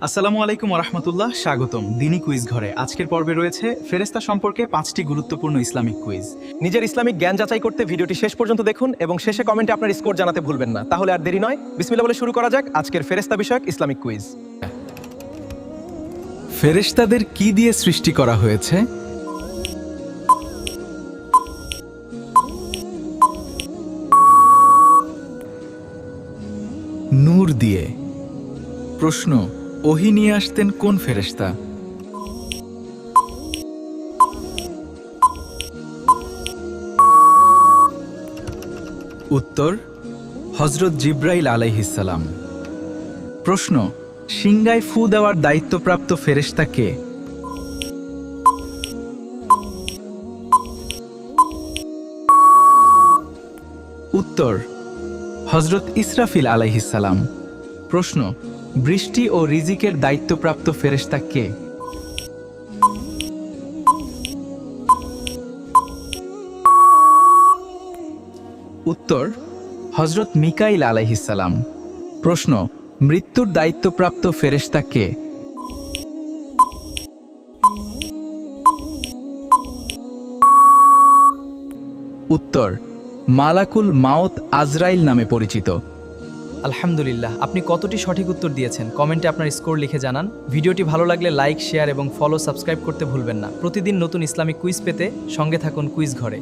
আসসালামু আলাইকুম ওরহমতুল্লাহ, স্বাগতম দিনী কুইজ ঘরে। আজকের পর্বে রয়েছে ফেরেশতা সম্পর্কে 5টি গুরুত্বপূর্ণ ইসলামিক কুইজ। নিজের ইসলামিক জ্ঞান যাচাই করতে ভিডিওটি শেষ পর্যন্ত দেখুন এবং শেষে কমেন্টে আপনার স্কোর জানাতে ভুলবেন না। তাহলে আর দেরি নয়, বিসমিল্লাহ বলে শুরু করা যাক আজকের ফেরেশতা বিষয়ক ইসলামিক কুইজ। ফেরেশতাদের কি দিয়ে সৃষ্টি করা হয়েছে? নূর দিয়ে। প্রশ্ন, ওহী নিয়ে আসতেন কোন ফেরেশতা? উত্তর, হযরত জিবরাইল আলাইহিস সালাম। প্রশ্ন, সিংগায় ফু দেওয়ার দায়িত্বপ্রাপ্ত ফেরেশতা কে? উত্তর, হযরত ইসরাফিল আলাইহিস সালাম। প্রশ্ন, বৃষ্টি ও রিজিকের দায়িত্বপ্রাপ্ত ফেরেশতা কে? উত্তর, হযরত মিকাইল আলাইহিস সালাম। প্রশ্ন, মৃত্যুর দায়িত্বপ্রাপ্ত ফেরেশতা কে? উত্তর, মালাকুল মাউত আজরাইল নামে পরিচিত। আলহামদুলিল্লাহ, আপনি কতটি সঠিক উত্তর দিয়েছেন কমেন্টে আপনার স্কোর লিখে জানান। ভিডিওটি ভালো লাগলে লাইক, শেয়ার এবং ফলো সাবস্ক্রাইব করতে ভুলবেন না। প্রতিদিন নতুন ইসলামিক কুইজ পেতে সঙ্গে থাকুন কুইজ ঘরে।